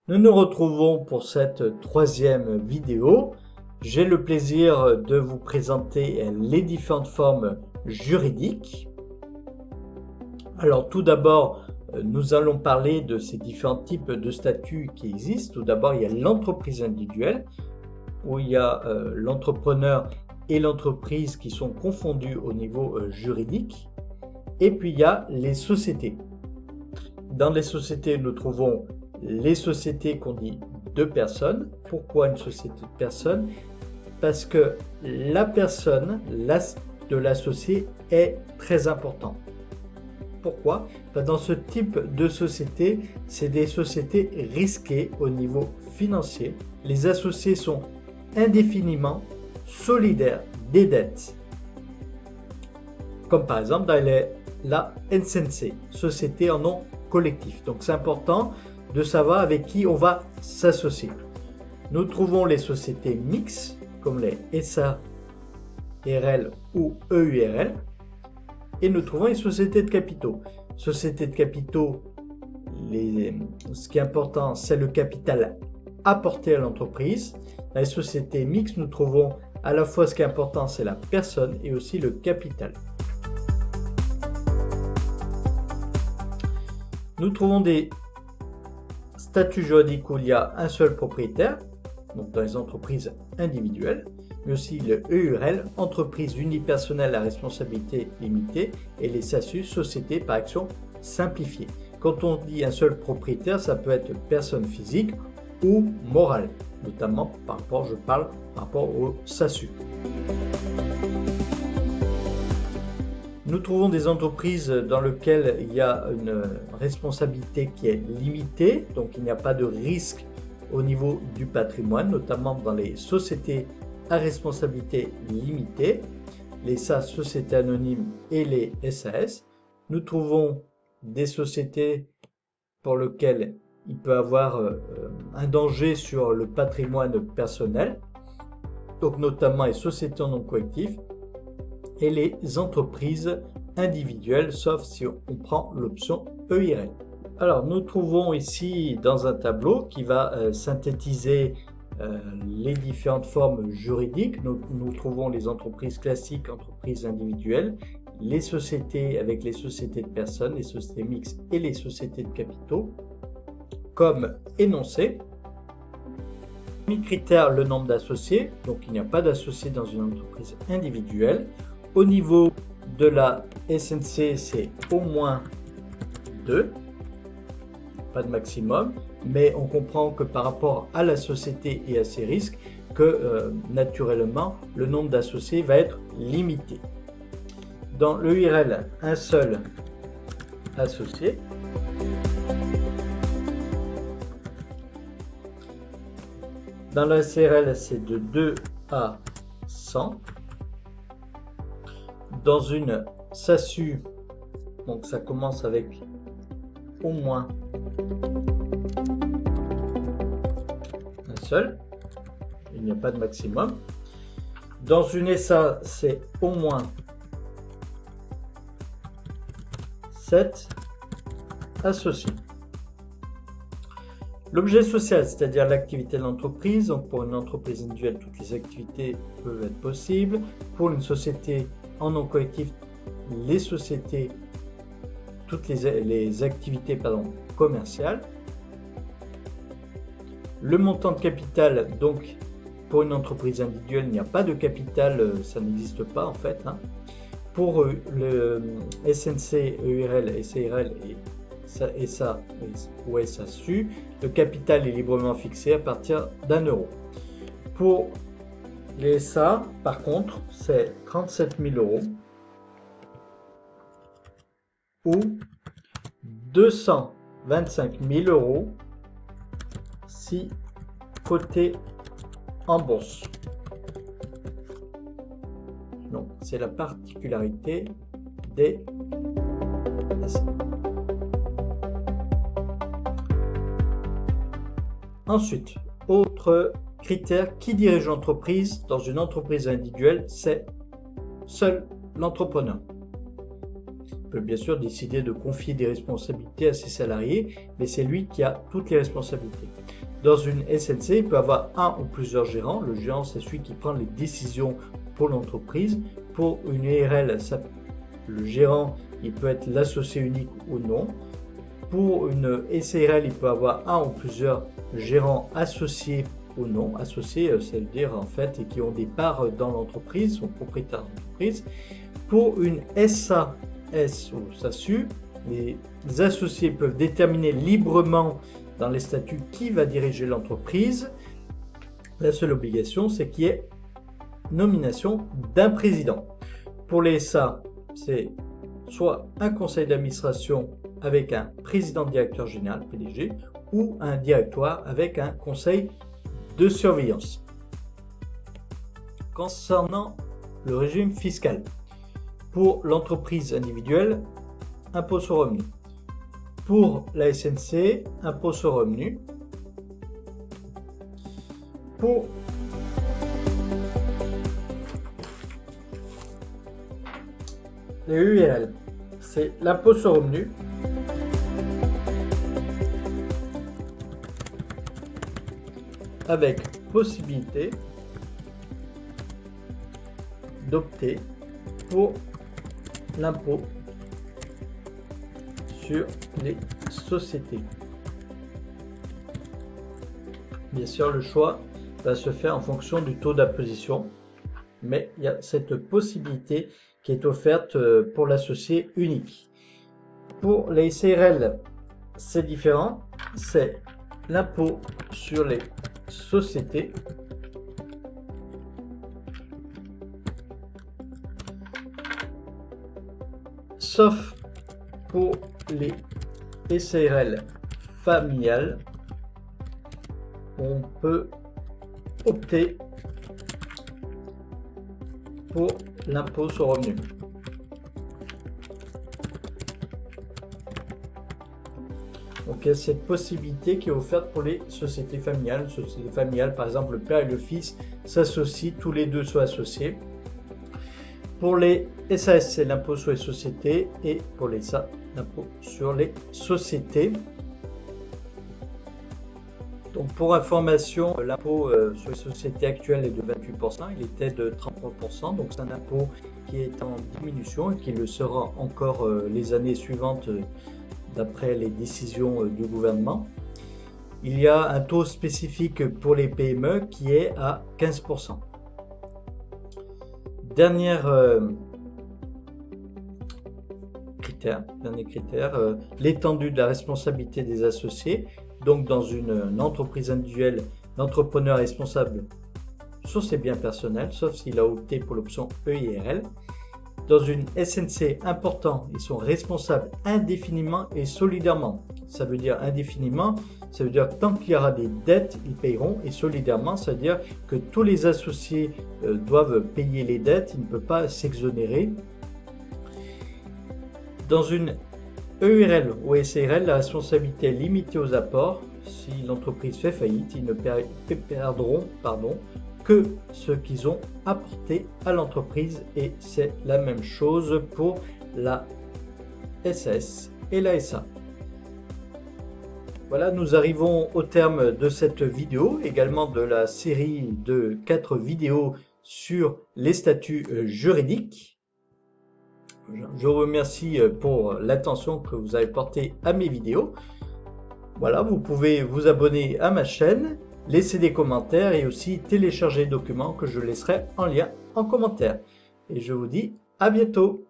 Nous nous retrouvons pour cette troisième vidéo. J'ai le plaisir de vous présenter les différentes formes juridiques. Alors tout d'abord, nous allons parler de ces différents types de statuts qui existent. Tout d'abord, il y a l'entreprise individuelle, où il y a l'entrepreneur et l'entreprise qui sont confondus au niveau juridique. Et puis il y a les sociétés. Dans les sociétés, nous trouvons les sociétés qu'on dit de personnes. Pourquoi une société de personnes? Parce que la personne de l'associé est très importante. Pourquoi? Dans ce type de société, c'est des sociétés risquées au niveau financier. Les associés sont indéfiniment solidaires des dettes. Comme par exemple dans la SNC, Société en nom collectif. Donc c'est important de savoir avec qui on va s'associer. Nous trouvons les sociétés mixtes, comme les SARL ou EURL, et nous trouvons les sociétés de capitaux. Sociétés de capitaux, ce qui est important, c'est le capital apporté à l'entreprise. Dans les sociétés mixtes, nous trouvons à la fois ce qui est important, c'est la personne et aussi le capital. Nous trouvons des statuts juridiques où il y a un seul propriétaire, donc dans les entreprises individuelles, mais aussi le EURL, entreprise unipersonnelle à responsabilité limitée, et les SASU, société par action simplifiée. Quand on dit un seul propriétaire, ça peut être personne physique ou morale, notamment je parle par rapport au SASU. Nous trouvons des entreprises dans lesquelles il y a une responsabilité qui est limitée, donc il n'y a pas de risque au niveau du patrimoine, notamment dans les sociétés à responsabilité limitée, les SAS, sociétés anonymes, et les SAS. Nous trouvons des sociétés pour lesquelles il peut y avoir un danger sur le patrimoine personnel, donc notamment les sociétés en nom collectif, et les entreprises individuelles, sauf si on prend l'option EIRL. Alors, nous trouvons ici dans un tableau qui va synthétiser les différentes formes juridiques. Nous trouvons les entreprises classiques, entreprises individuelles, les sociétés avec les sociétés de personnes, les sociétés mixtes et les sociétés de capitaux, comme énoncé. Premier critère, le nombre d'associés. Donc, il n'y a pas d'associés dans une entreprise individuelle. Au niveau de la SNC, c'est au moins 2, pas de maximum, mais on comprend que par rapport à la société et à ses risques, que naturellement, le nombre d'associés va être limité. Dans l'EURL, un seul associé. Dans la SARL, c'est de 2 à 100. Dans une SASU, donc ça commence avec au moins un seul, il n'y a pas de maximum. Dans une SA, c'est au moins 7 associés. L'objet social, c'est-à-dire l'activité de l'entreprise, donc pour une entreprise individuelle, toutes les activités peuvent être possibles. Pour une société en nom collectif, les sociétés, toutes les activités commerciales. Le montant de capital, donc pour une entreprise individuelle, il n'y a pas de capital, ça n'existe pas en fait. Pour le SNC, EURL, SARL et SA ou SASU, le capital est librement fixé à partir d'1 €. Pour les SA, par contre, c'est 37 000 € ou 225 000 € si coté en bourse. Donc, c'est la particularité des SA. Ensuite, autre critère, qui dirige l'entreprise? Dans une entreprise individuelle, c'est seul l'entrepreneur. peut bien sûr décider de confier des responsabilités à ses salariés, mais c'est lui qui a toutes les responsabilités. Dans une SNC, il peut avoir un ou plusieurs gérants. Le gérant, c'est celui qui prend les décisions pour l'entreprise. Pour une ERL, le gérant, il peut être l'associé unique ou non. Pour une SARL, il peut avoir un ou plusieurs gérants associés ou non. Associés, ça veut dire en fait qui ont des parts dans l'entreprise, sont propriétaires d'entreprise. Pour une SAS ou SASU, les associés peuvent déterminer librement dans les statuts qui va diriger l'entreprise. La seule obligation, c'est qu'il y ait nomination d'un président. Pour les SA, c'est soit un conseil d'administration avec un président directeur général, PDG, ou un directoire avec un conseil de surveillance. Concernant le régime fiscal, pour l'entreprise individuelle, impôt sur revenu. Pour la SNC, impôt sur revenu. Pour les URL, c'est l'impôt sur revenu. Avec possibilité d'opter pour l'impôt sur les sociétés. Bien sûr, le choix va se faire en fonction du taux d'imposition, mais il y a cette possibilité qui est offerte pour l'associé unique. Pour les SARL, c'est différent, c'est l'impôt sur les sociétés sauf pour les SARL familiales, on peut opter pour l'impôt sur le revenu. Donc il y a cette possibilité qui est offerte pour les sociétés familiales. Sociétés familiales, par exemple, le père et le fils s'associent, tous les deux sont associés. Pour les SAS, c'est l'impôt sur les sociétés, et pour les SA, l'impôt sur les sociétés. Donc pour information, l'impôt sur les sociétés actuelles est de 28%, il était de 33%, donc c'est un impôt qui est en diminution et qui le sera encore les années suivantes d'après les décisions du gouvernement. Il y a un taux spécifique pour les PME qui est à 15%. Dernier critère, l'étendue de la responsabilité des associés. Donc dans une entreprise individuelle, l'entrepreneur est responsable sur ses biens personnels, sauf s'il a opté pour l'option EIRL. Dans une SNC, important, ils sont responsables indéfiniment et solidairement. Ça veut dire indéfiniment, ça veut dire que tant qu'il y aura des dettes, ils payeront, et solidairement, ça veut dire que tous les associés doivent payer les dettes, ils ne peuvent pas s'exonérer. Dans une EURL ou SARL, la responsabilité est limitée aux apports. Si l'entreprise fait faillite, ils ne perdront que ce qu'ils ont apporté à l'entreprise, et c'est la même chose pour la SAS et la SA. Voilà, nous arrivons au terme de cette vidéo, également de la série de 4 vidéos sur les statuts juridiques. Je vous remercie pour l'attention que vous avez portée à mes vidéos. Voilà, vous pouvez vous abonner à ma chaîne, laisser des commentaires et aussi télécharger les documents que je laisserai en lien en commentaire. Et je vous dis à bientôt.